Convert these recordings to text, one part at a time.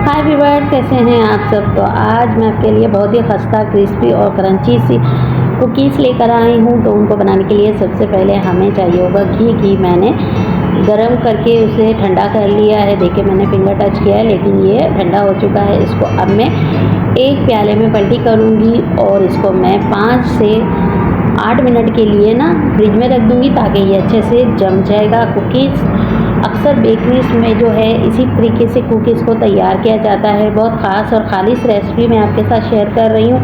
हाय viewers, कैसे हैं आप सब। तो आज मैं आपके लिए बहुत ही खस्ता क्रिस्पी और क्रंची सी कुकीज़ लेकर आई हूँ। तो उनको बनाने के लिए सबसे पहले हमें चाहिए होगा घी मैंने गरम करके उसे ठंडा कर लिया है। देखिए मैंने फिंगर टच किया है लेकिन ये ठंडा हो चुका है। इसको अब मैं एक प्याले में पलटी करूँगी और इसको मैं 5 से 8 मिनट के लिए ना फ्रिज में रख दूँगी ताकि ये अच्छे से जम जाएगा। कुकीज़ अक्सर बेकरीज में जो है इसी तरीके से कुकीज़ को तैयार किया जाता है। बहुत ख़ास और खालिश रेसिपी मैं आपके साथ शेयर कर रही हूँ।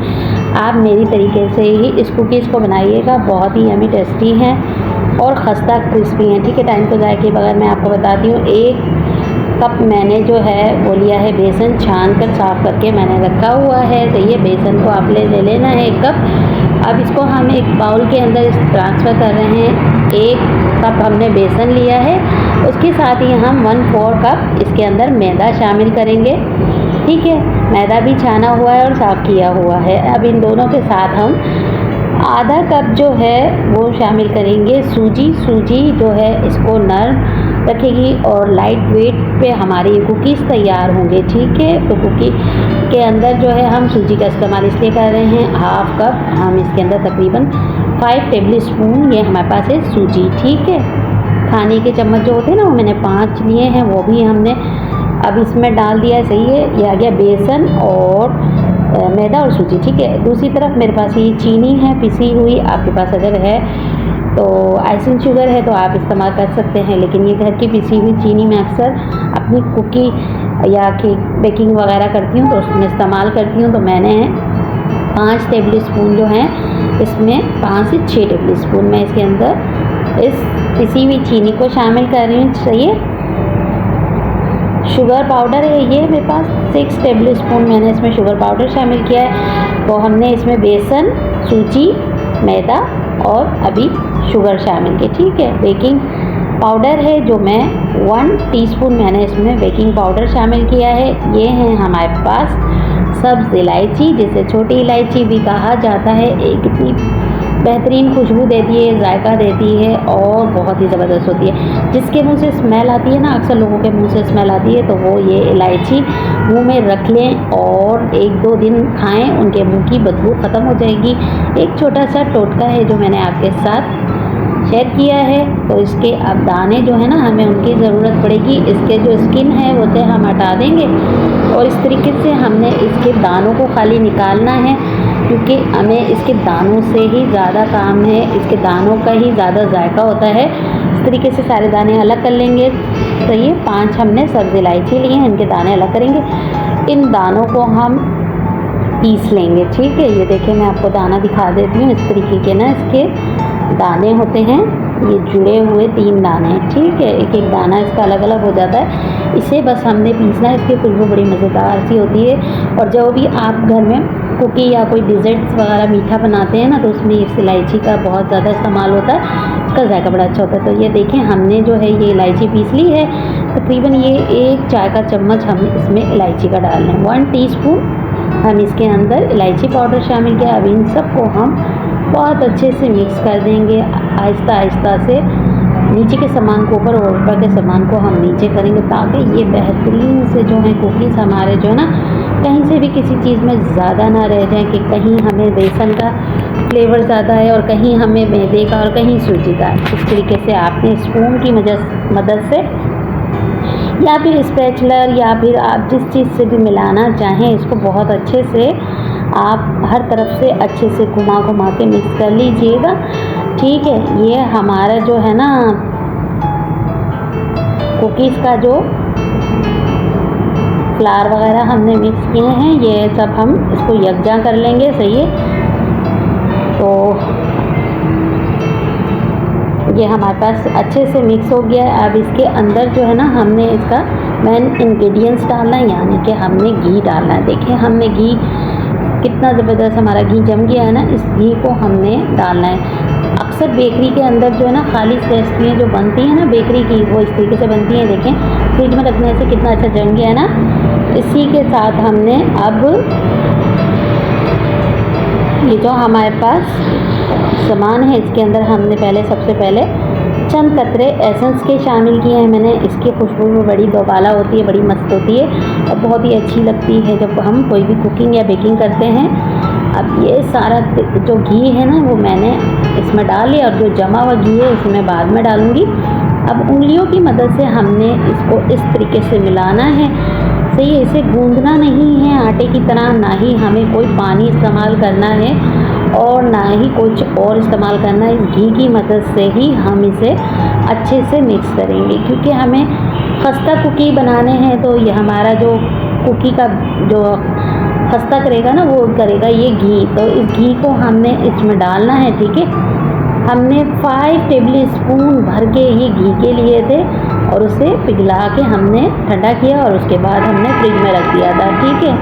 आप मेरी तरीके से ही इस कुकीज़ को बनाइएगा, बहुत ही यमी टेस्टी हैं और खस्ता क्रिस्पी हैं। ठीक है, टाइम को ज़ाया किए बगैर मैं आपको बताती हूँ। 1 कप मैंने जो है वो लिया है बेसन, छान कर साफ़ करके मैंने रखा हुआ है। तो ये बेसन को आप ले लेना है 1 कप। अब इसको हम एक बाउल के अंदर ट्रांसफ़र कर रहे हैं। 1 कप हमने बेसन लिया है, उसके साथ ही हम 1/4 कप इसके अंदर मैदा शामिल करेंगे। ठीक है, मैदा भी छाना हुआ है और साफ़ किया हुआ है। अब इन दोनों के साथ हम आधा कप जो है वो शामिल करेंगे सूजी जो है इसको नरम रखेगी और लाइट वेट पे हमारी कुकीज़ तैयार होंगे। ठीक है, तो कुकी के अंदर जो है हम सूजी का इस्तेमाल इसलिए कर रहे हैं। 1/2 कप हम इसके अंदर तकरीबन 5 टेबल स्पून ये हमारे पास है सूजी। ठीक है, खाने के चम्मच जो होते हैं ना वो मैंने 5 लिए हैं, वो भी हमने अब इसमें डाल दिया है। सही है, ये आ गया बेसन और मैदा और सूजी। ठीक है, दूसरी तरफ मेरे पास ये चीनी है पिसी हुई। आपके पास अगर है तो आइसिंग शुगर है तो आप इस्तेमाल कर सकते हैं, लेकिन ये घर की पिसी हुई चीनी मैं अक्सर अपनी कुकी या केक बेकिंग वगैरह करती हूँ तो उसमें इस्तेमाल करती हूँ। तो मैंने 5 टेबल स्पून जो हैं इसमें 5 से 6 टेबल स्पून मैं इसके अंदर इस पिसी हुई चीनी को शामिल कर रही हूँ। सही शुगर पाउडर है ये मेरे पास 6 टेबल स्पून मैंने इसमें शुगर पाउडर शामिल किया है। तो हमने इसमें बेसन, सूजी, मैदा और अभी शुगर शामिल की। ठीक है, बेकिंग पाउडर है जो मैं 1 टीस्पून मैंने इसमें बेकिंग पाउडर शामिल किया है। ये है हमारे पास सब्ज़ इलायची, जिसे छोटी इलायची भी कहा जाता है। एक इतनी बेहतरीन खुशबू देती है, जायका देती है और बहुत ही ज़बरदस्त होती है। जिसके मुंह से स्मेल आती है ना, अक्सर लोगों के मुंह से स्मेल आती है, तो वो ये इलायची मुंह में रख लें और 1-2 दिन खाएं, उनके मुंह की बदबू ख़त्म हो जाएगी। एक छोटा सा टोटका है जो मैंने आपके साथ शेयर किया है। तो इसके अब दाने जो है ना हमें उनकी ज़रूरत पड़ेगी। इसके जो स्किन है वो तो हम हटा देंगे और इस तरीके से हमने इसके दानों को खाली निकालना है, क्योंकि हमें इसके दानों से ही ज़्यादा काम है। इसके दानों का ही ज़्यादा जायका होता है। इस तरीके से सारे दाने अलग कर लेंगे। तो ये 5 हमने सब्ज़ इलायची लिए हैं, इनके दाने अलग करेंगे। इन दानों को हम पीस लेंगे। ठीक है, ये देखिए मैं आपको दाना दिखा देती हूँ। इस तरीके के ना इसके दाने होते हैं, ये जुड़े हुए 3 दाने हैं। ठीक है, एक दाना इसका अलग अलग हो जाता है। इसे बस हमने पीसना है। इसकी खुशबू बड़ी मज़ेदार सी होती है। और जो भी आप घर में कुकी या कोई डिज़र्ट्स वगैरह मीठा बनाते हैं ना तो उसमें इस इलायची का बहुत ज़्यादा इस्तेमाल होता है। इसका जायका बड़ा अच्छा होता है। तो ये देखें हमने जो है ये इलायची पीस ली है। तकरीबन ये 1 चाय का चम्मच हम इसमें इलायची का डाल लें। 1 टीस्पून हम इसके अंदर इलायची पाउडर शामिल किया। अब इन सबको हम बहुत अच्छे से मिक्स कर देंगे। आहिस्ता आहिस्ता से नीचे के सामान को ऊपर और ऊपर के सामान को हम नीचे करेंगे ताकि ये बेहतरीन से जो है कुकीज़ हमारे जो है ना कहीं से भी किसी चीज़ में ज़्यादा ना रह जाए कि कहीं हमें बेसन का फ्लेवर ज़्यादा है और कहीं हमें मैदे का और कहीं सूजी का। इस तरीके से आपने स्पून की मदद से या फिर स्पैचुलर या फिर आप जिस चीज़ से भी मिलाना चाहें इसको बहुत अच्छे से आप हर तरफ से अच्छे से घुमा के मिक्स कर लीजिएगा। ठीक है, ये हमारा जो है ना कुकीज़ का जो फ्लावर वगैरह हमने मिक्स किए हैं ये सब हम इसको यकजा कर लेंगे। सही है, तो ये हमारे पास अच्छे से मिक्स हो गया है। अब इसके अंदर जो है ना हमने इसका मेन इंग्रेडिएंट्स डालना है, यानी कि हमने घी डालना है। देखिए हमने घी कितना ज़बरदस्त हमारा घी जम गया है ना, इस घी को हमने डालना है। अक्सर बेकरी के अंदर जो है ना खालिश रेसिपियाँ जो बनती हैं ना बेकरी की वो इस तरीके से बनती हैं। देखें फ्रिज में रखने से कितना अच्छा जम गया है ना। इसी के साथ हमने अब ये जो हमारे पास सामान है इसके अंदर हमने सबसे पहले चंद कतरे एसेंस के शामिल किए हैं मैंने। इसकी खुशबू भी बड़ी दोबाला होती है, बड़ी मस्त होती है और बहुत ही अच्छी लगती है जब हम कोई भी कुकिंग या बेकिंग करते हैं। अब ये सारा जो घी है ना वो मैंने इसमें डाल लिया और जो जमा हुआ घी है इसमें बाद में डालूँगी। अब उंगलियों की मदद से हमने इसको इस तरीके से मिलाना है। सही है, इसे गूंदना नहीं है आटे की तरह, ना ही हमें कोई पानी इस्तेमाल करना है और ना ही कुछ और इस्तेमाल करना है। इस घी की मदद से ही हम इसे अच्छे से मिक्स करेंगे, क्योंकि हमें खस्ता कुकी बनाने हैं तो ये हमारा जो कुकी का जो खस्ता करेगा ना वो करेगा ये घी। तो इस घी को हमने इसमें डालना है। ठीक है, हमने 5 टेबल स्पून भर के ये घी के लिए थे और उसे पिघला के हमने ठंडा किया और उसके बाद हमने फ्रिज में रख दिया था। ठीक है,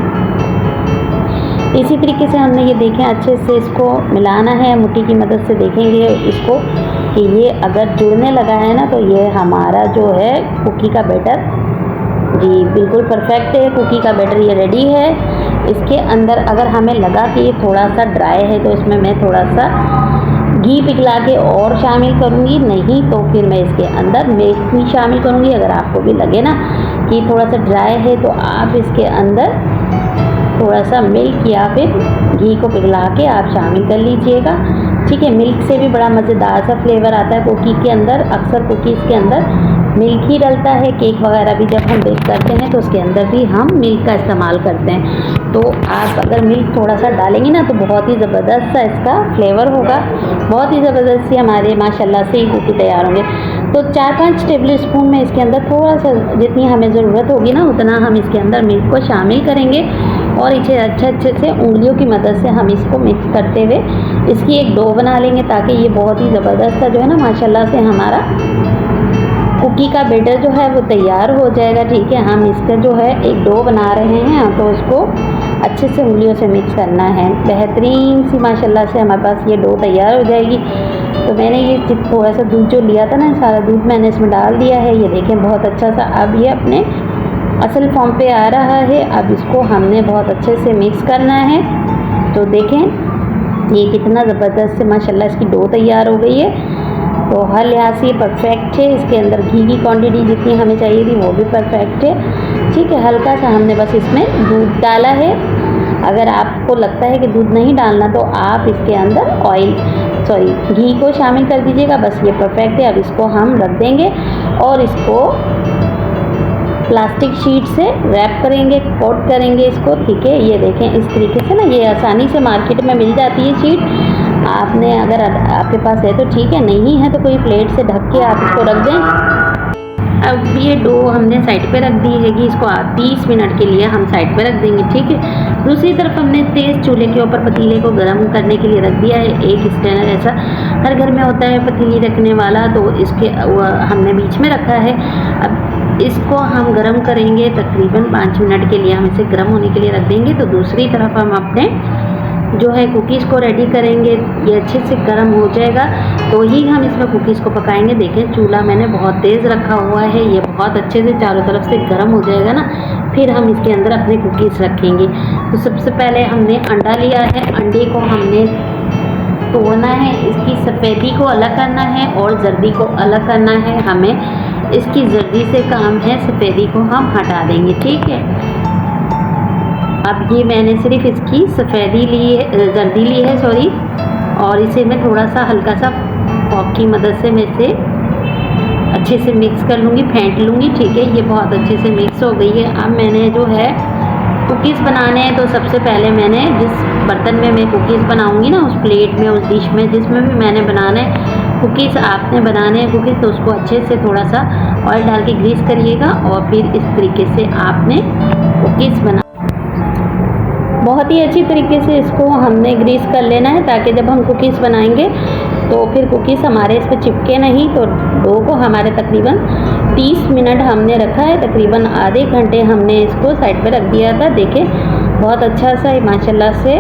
इसी तरीके से हमने ये देखें अच्छे से इसको मिलाना है। मुट्ठी की मदद से देखेंगे इसको कि ये अगर जुड़ने लगा है ना तो ये हमारा जो है कुकी का बैटर जी बिल्कुल परफेक्ट है। कुकी का बैटर ये रेडी है। इसके अंदर अगर हमें लगा कि ये थोड़ा सा ड्राई है तो इसमें मैं थोड़ा सा घी पिघला के और शामिल करूँगी, नहीं तो फिर मैं इसके अंदर मिल्क भी शामिल करूँगी। अगर आपको भी लगे ना कि थोड़ा सा ड्राई है तो आप इसके अंदर थोड़ा सा मिल्क या फिर घी को पिघला के आप शामिल कर लीजिएगा। ठीक है, मिल्क से भी बड़ा मज़ेदार सा फ्लेवर आता है कुकी के अंदर। अक्सर कुकीज़ के अंदर मिल्क ही डलता है। केक वगैरह भी जब हम बेक करते हैं तो उसके अंदर भी हम मिल्क का इस्तेमाल करते हैं। तो आप अगर मिल्क थोड़ा सा डालेंगे ना तो बहुत ही ज़बरदस्त सा इसका फ्लेवर होगा। बहुत ही ज़बरदस्त सी हमारे माशाल्लाह से ही कुकी तैयार होंगे। तो 4-5 टेबल स्पून में इसके अंदर थोड़ा सा जितनी हमें ज़रूरत होगी ना उतना हम इसके अंदर मिल्क को शामिल करेंगे और इसे अच्छे से उंगलियों की मदद से हम इसको मिक्स करते हुए इसकी एक डो बना लेंगे, ताकि ये बहुत ही ज़बरदस्त सा जो है ना माशाल्लाह से हमारा कुकी का बैटर जो है वो तैयार हो जाएगा। ठीक है, हम इसका जो है एक डो बना रहे हैं तो उसको अच्छे से उंगलियों से मिक्स करना है। बेहतरीन सी माशाल्लाह से हमारे पास ये डो तैयार हो जाएगी। तो मैंने ये थोड़ा सा दूध जो लिया था ना, सारा दूध मैंने इसमें डाल दिया है। ये देखें बहुत अच्छा सा अब ये अपने असल फॉर्म पे आ रहा है। अब इसको हमने बहुत अच्छे से मिक्स करना है। तो देखें ये कितना ज़बरदस्त से माशाल्लाह इसकी डो तैयार हो गई है। तो हर लिहाज से परफेक्ट है। इसके अंदर घी की क्वांटिटी जितनी हमें चाहिए थी वो भी परफेक्ट है। ठीक है, हल्का सा हमने बस इसमें दूध डाला है। अगर आपको लगता है कि दूध नहीं डालना तो आप इसके अंदर घी को शामिल कर दीजिएगा। बस ये परफेक्ट है। अब इसको हम रख देंगे और इसको प्लास्टिक शीट से रैप करेंगे, कोट करेंगे इसको। ठीक है, ये देखें इस तरीके से ना ये आसानी से मार्केट में मिल जाती है शीट। आपने अगर आपके पास है तो ठीक है, नहीं है तो कोई प्लेट से ढक के आप इसको रख दें। अब ये डो हमने साइड पे रख दी है कि इसको 30 मिनट के लिए हम साइड पे रख देंगे। ठीक है, दूसरी तरफ हमने तेज़ चूल्हे के ऊपर पतीले को गर्म करने के लिए रख दिया है। एक स्टैंडर ऐसा हर घर में होता है पतीली रखने वाला, तो इसके हमने बीच में रखा है। अब इसको हम गर्म करेंगे तकरीबन 5 मिनट के लिए हम इसे गर्म होने के लिए रख देंगे। तो दूसरी तरफ हम अपने जो है कुकीज़ को रेडी करेंगे। ये अच्छे से गर्म हो जाएगा तो ही हम इसमें कुकीज़ को पकाएंगे। देखें चूल्हा मैंने बहुत तेज़ रखा हुआ है, ये बहुत अच्छे से चारों तरफ से गर्म हो जाएगा ना, फिर हम इसके अंदर अपने कुकीज़ रखेंगे। तो सबसे पहले हमने अंडा लिया है, अंडे को हमने तोड़ना है, इसकी सफ़ेदी को अलग करना है और जर्दी को अलग करना है। हमें इसकी जर्दी से काम है, सफ़ेदी को हम हटा देंगे। ठीक है, अब ये मैंने सिर्फ इसकी सफ़ेदी ली है, जर्दी ली है सॉरी, और इसे मैं थोड़ा सा हल्का सा फॉक की मदद से मैं इसे अच्छे से मिक्स कर लूँगी, फेंट लूँगी। ठीक है, ये बहुत अच्छे से मिक्स हो गई है। अब मैंने जो है कुकीज़ बनाने हैं तो सबसे पहले मैंने जिस बर्तन में मैं कुकीज़ बनाऊँगी ना, उस प्लेट में, उस डिश में जिसमें भी मैंने बनाना है कुकीज़, आपने बनाने हैं कुकीज़ तो उसको अच्छे से थोड़ा सा ऑयल डाल के ग्रीस करिएगा और फिर इस तरीके से आपने कुकीज़ बना बहुत ही अच्छी तरीके से इसको हमने ग्रीस कर लेना है, ताकि जब हम कुकीज़ बनाएंगे तो फिर कुकीज़ हमारे इस पर चिपके नहीं। तो डो को हमारे तकरीबन 30 मिनट हमने रखा है, तकरीबन आधे घंटे हमने इसको साइड पे रख दिया था। देखें बहुत अच्छा सा माशाल्लाह से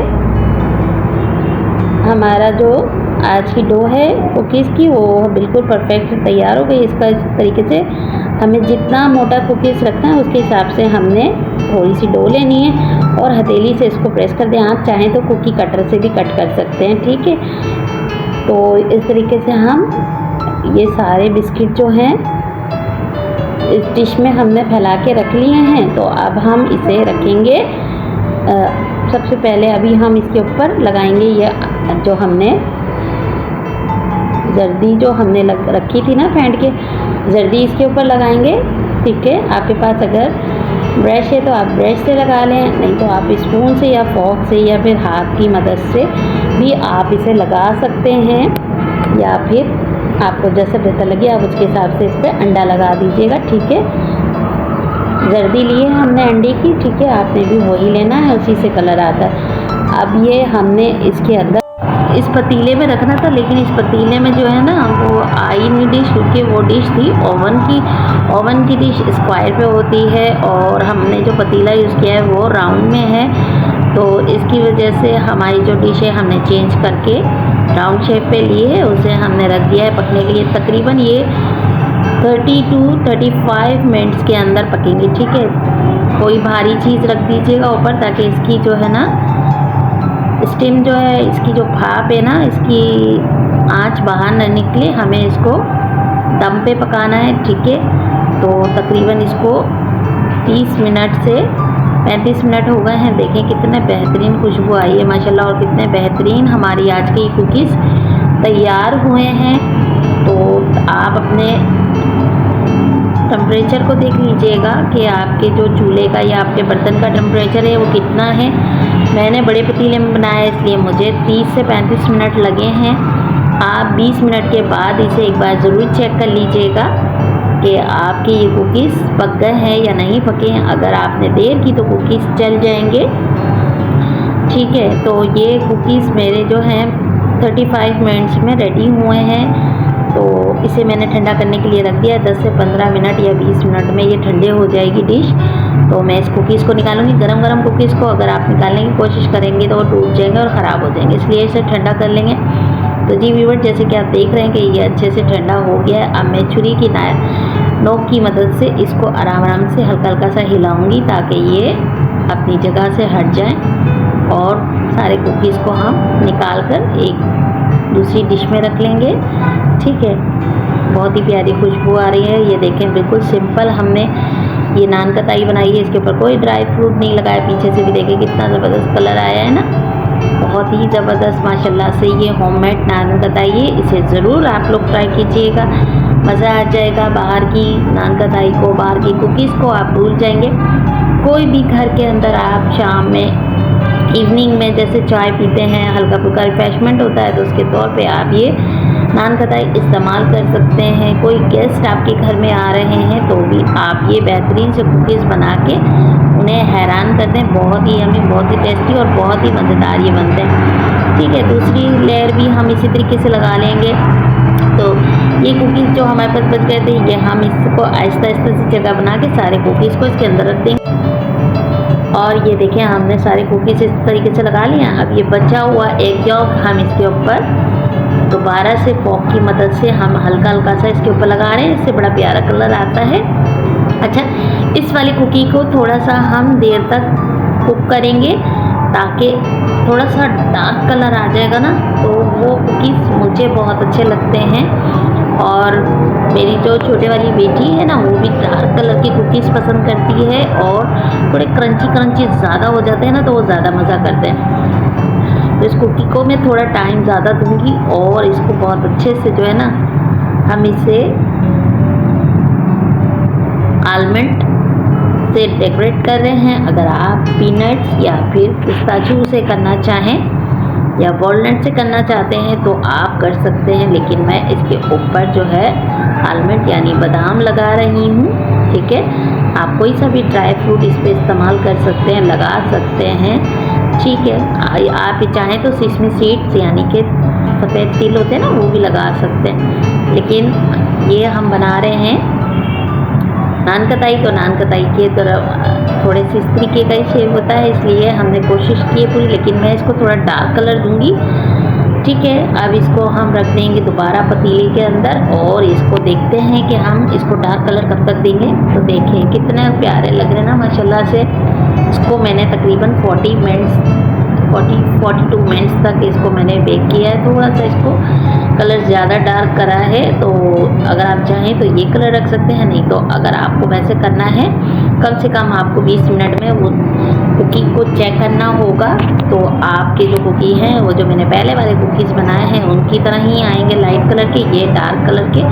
हमारा जो आज की डो है कुकीज़ की वो बिल्कुल परफेक्ट तैयार हो गई। इसका इस तरीके से हमें जितना मोटा कुकीज़ रखना है उसके हिसाब से हमने थोड़ी सी डो लेनी है और हथेली से इसको प्रेस कर दें। आप चाहें तो कुकी कटर से भी कट कर सकते हैं। ठीक है, तो इस तरीके से हम ये सारे बिस्किट जो हैं इस डिश में हमने फैला के रख लिए हैं। तो अब हम इसे रखेंगे। सबसे पहले अभी हम इसके ऊपर लगाएंगे ये जो हमने जर्दी जो हमने रखी थी ना फेंट के, जर्दी इसके ऊपर लगाएंगे। ठीक है, आपके पास अगर ब्रश है तो आप ब्रश से लगा लें, नहीं तो आप स्पून से या फॉर्क से या फिर हाथ की मदद से भी आप इसे लगा सकते हैं, या फिर आपको जैसे बेहतर लगे आप उसके हिसाब से इस पर अंडा लगा दीजिएगा। ठीक है, जर्दी लिए हमने अंडे की। ठीक है, आपने भी वही लेना है, उसी से कलर आता है। अब ये हमने इसके अंदर इस पतीले में रखना था, लेकिन इस पतीले में जो है ना वो आई नहीं डिश, क्योंकि वो डिश थी ओवन की डिश स्क्वायर पे होती है और हमने जो पतीला यूज़ किया है वो राउंड में है। तो इसकी वजह से हमारी जो डिश है हमने चेंज करके राउंड शेप पे ली है, उसे हमने रख दिया है पकने के लिए। तकरीबन ये 30 to 35 मिनट्स के अंदर पकेंगी। ठीक है, कोई भारी चीज़ रख दीजिएगा ऊपर ताकि इसकी जो है ना स्टीम जो है, इसकी जो भाप है ना, इसकी आंच बाहर न निकले। हमें इसको दम पे पकाना है। ठीक है, तो तकरीबन इसको 30 मिनट से 35 मिनट हो गए हैं। देखें कितने बेहतरीन खुशबू आई है माशाल्लाह, और कितने बेहतरीन हमारी आज की कुकीज़ तैयार हुए हैं। तो आप अपने टेम्परेचर को देख लीजिएगा कि आपके जो चूल्हे का या आपके बर्तन का टेम्परेचर है वो कितना है। मैंने बड़े पतीले में बनाया इसलिए मुझे 30 से 35 मिनट लगे हैं। आप 20 मिनट के बाद इसे एक बार ज़रूर चेक कर लीजिएगा कि आपके ये कुकीज़ पक गए हैं या नहीं पके हैं। अगर आपने देर की तो कुकीज़ जल जाएंगे। ठीक है, तो ये कुकीज़ मेरे जो हैं 35 मिनट्स में रेडी हुए हैं। तो इसे मैंने ठंडा करने के लिए रख दिया है। 10 से 15 मिनट या 20 मिनट में ये ठंडे हो जाएगी डिश। तो मैं इस कुकीज़ को निकालूंगी। गरम गरम कुकीज़ को अगर आप निकालने की कोशिश करेंगे तो वो टूट जाएंगे और ख़राब हो जाएंगे, इसलिए इसे ठंडा कर लेंगे। तो जी व्यूअर, जैसे कि आप देख रहे हैं कि ये अच्छे से ठंडा हो गया है। अब मैं छुरी की नोक की मदद से इसको आराम आराम से हल्का हल्का सा हिलाऊंगी ताकि ये अपनी जगह से हट जाए, और सारे कुकीज़ को हम निकाल कर एक दूसरी डिश में रख लेंगे। ठीक है, बहुत ही प्यारी खुशबू आ रही है। ये देखें बिल्कुल सिंपल हमने ये नान कताई बनाई है, इसके ऊपर कोई ड्राई फ्रूट नहीं लगाया। पीछे से भी देखें कितना ज़बरदस्त कलर आया है ना, बहुत ही ज़बरदस्त माशाल्लाह से ये होममेड नान कताई है। इसे ज़रूर आप लोग ट्राई कीजिएगा, मज़ा आ जाएगा। बाहर की नान कताई को, बाहर की कुकीज़ को आप भूल जाएंगे। कोई भी घर के अंदर आप शाम में इवनिंग में जैसे चाय पीते हैं, हल्का फुल्का रिफ्रेशमेंट होता है, तो उसके तौर पे आप ये नान कताई इस्तेमाल कर सकते हैं। कोई गेस्ट आपके घर में आ रहे हैं तो भी आप ये बेहतरीन से कुकीज़ बना के उन्हें हैरान कर दें। बहुत ही यम्मी, बहुत ही टेस्टी और बहुत ही मज़ेदार ये बनते हैं। ठीक है, दूसरी लेयर भी हम इसी तरीके से लगा लेंगे। तो ये कुकीज़ जो हमारे पास बच गए थे, ये हम इसको आहिस्ता आहिस्ता सी जगह बना के सारे कुकीज़ को इसके अंदर रख देंगे। और ये देखें हमने सारे कुकीज़ इस तरीके से लगा लिया। अब ये बचा हुआ एक यॉक हम इसके ऊपर दोबारा से फॉर्क की मदद से हम हल्का हल्का सा इसके ऊपर लगा रहे हैं, इससे बड़ा प्यारा कलर आता है। अच्छा, इस वाली कुकी को थोड़ा सा हम देर तक कुक करेंगे ताकि थोड़ा सा डार्क कलर आ जाएगा ना, तो वो कुकीज़ मुझे बहुत अच्छे लगते हैं। और मेरी जो छोटे वाली बेटी है ना, वो भी डार्क कलर की कुकीज़ पसंद करती है, और थोड़े क्रंची क्रंची ज़्यादा हो जाते हैं ना तो वो ज़्यादा मज़ा करते हैं। तो इस कुकी को मैं थोड़ा टाइम ज़्यादा दूंगी, और इसको बहुत अच्छे से जो है ना हम इसे आलमंड से डेकोरेट कर रहे हैं। अगर आप पीनट्स या फिर पिस्ताचियो से करना चाहें या वॉलनट से करना चाहते हैं तो आप कर सकते हैं, लेकिन मैं इसके ऊपर जो है आलमंड यानी बादाम लगा रही हूँ। ठीक है, आप कोई सा भी ड्राई फ्रूट इस पर इस्तेमाल कर सकते हैं, लगा सकते हैं। ठीक है, आप चाहें तो सिसमी सीड्स यानी कि सफ़ेद तिल होते हैं ना, वो भी लगा सकते हैं। लेकिन ये हम बना रहे हैं नान कताई, तो नान कताई के तरफ थोड़े से इस तरीके का ही शेप होता है, इसलिए हमने कोशिश की है पूरी, लेकिन मैं इसको थोड़ा डार्क कलर दूंगी। ठीक है, अब इसको हम रख देंगे दोबारा पतीले के अंदर, और इसको देखते हैं कि हम इसको डार्क कलर कब तक देंगे। तो देखें कितने प्यारे लग रहे हैं ना माशाल्लाह से। इसको मैंने तकरीबन 40 मिनट्स 42 मिनट्स तक इसको मैंने बेक किया है। थोड़ा सा इसको कलर ज़्यादा डार्क करा है, तो अगर आप चाहें तो ये कलर रख सकते हैं, नहीं तो अगर आपको वैसे करना है कम से कम आपको 20 मिनट में वो कुकी को चेक करना होगा। तो आपके जो कुकी हैं वो जो मैंने पहले वाले कुकीज़ बनाए हैं उनकी तरह ही आएंगे लाइट कलर के, ये डार्क कलर के,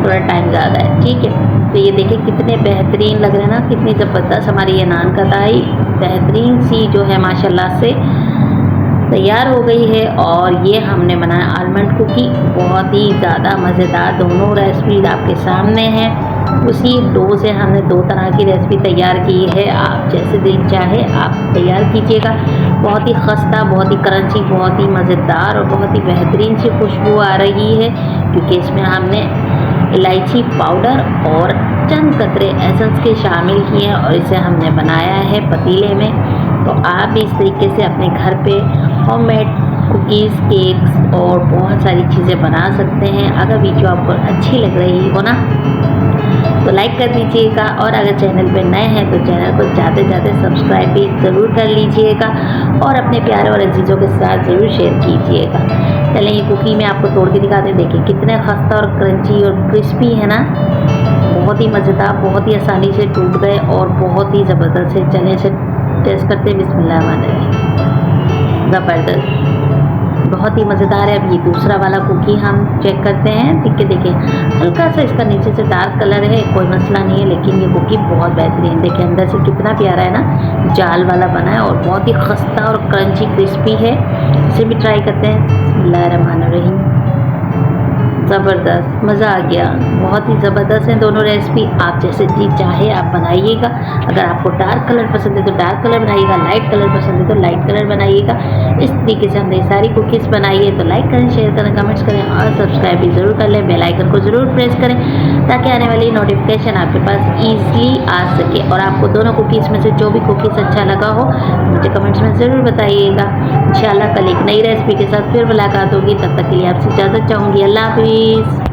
थोड़ा टाइम ज़्यादा है। ठीक है, तो ये देखिए कितने बेहतरीन लग रहे हैं ना, कितनी ज़बरदस्त हमारी ये नान कतई बेहतरीन सी जो है माशाल्लाह से तैयार हो गई है। और ये हमने बनाया आलमंड कुकी, बहुत ही ज़्यादा मज़ेदार। दोनों रेसिपीज आपके सामने हैं। उसी डो से हमने 2 तरह की रेसिपी तैयार की है, आप जैसे दिल चाहे आप तैयार कीजिएगा। बहुत ही खस्ता, बहुत ही क्रंची, बहुत ही मज़ेदार और बहुत ही बेहतरीन सी खुशबू आ रही है, क्योंकि इसमें हमने इलायची पाउडर और चंद कतरे एसेंस के शामिल किए हैं और इसे हमने बनाया है पतीले में। तो आप भी इस तरीके से अपने घर पे होममेड कुकीज़, केक्स और बहुत सारी चीज़ें बना सकते हैं। अगर वीडियो आपको अच्छी लग रही हो ना तो लाइक कर दीजिएगा, और अगर चैनल पे नए हैं तो चैनल को ज़्यादा से ज़्यादा सब्सक्राइब भी ज़रूर कर लीजिएगा और अपने प्यारे और अजीज़ों के साथ ज़रूर शेयर कीजिएगा। चलें ये कुकी मैं आपको तोड़ के दिखाते हैं। देखिए कितने खस्ता और क्रंची और क्रिस्पी है ना, बहुत ही मज़ेदार, बहुत ही आसानी से टूट गए और बहुत ही ज़बरदस्त है। चलें इसे टेस्ट करते हैं। बिस्मिल्लाहिर्रहमानिर्रहीम, ज़बरदस्त, बहुत ही मज़ेदार है। अब ये दूसरा वाला कुकी हम चेक करते हैं। ठीक है, देखिए हल्का सा इसका नीचे से डार्क कलर है, कोई मसला नहीं है, लेकिन ये कुकी बहुत बेहतरीन, देखिए अंदर से कितना प्यारा है ना, जाल वाला बना है और बहुत ही खस्ता और क्रंची क्रिस्पी है। इसे भी ट्राई करते हैं। बिस्मिल्लाहिर्रहमानिर्रहीम, ज़बरदस्त, मज़ा आ गया। बहुत ही ज़बरदस्त है दोनों रेसिपी, आप जैसे जी चाहे आप बनाइएगा। अगर आपको डार्क कलर पसंद है तो डार्क कलर बनाइएगा, लाइट कलर पसंद है तो लाइट कलर बनाइएगा। इस तरीके से हमने सारी कुकीज़ बनाई है। तो लाइक करें, शेयर करें, कमेंट्स करें और सब्सक्राइब भी ज़रूर कर लें। बेल आइकन को ज़रूर प्रेस करें ताकि आने वाली नोटिफिकेशन आपके पास ईज़िली आ सके। और आपको दोनों कुकीज़ में से जो भी कुकीज़ अच्छा लगा हो मुझे कमेंट्स में ज़रूर बताइएगा। इंशाल्लाह कल एक नई रेसिपी के साथ फिर मुलाकात होगी, तब तक के लिए आपसे इजाज़त चाहूँगी। अल्लाह हाफिज़।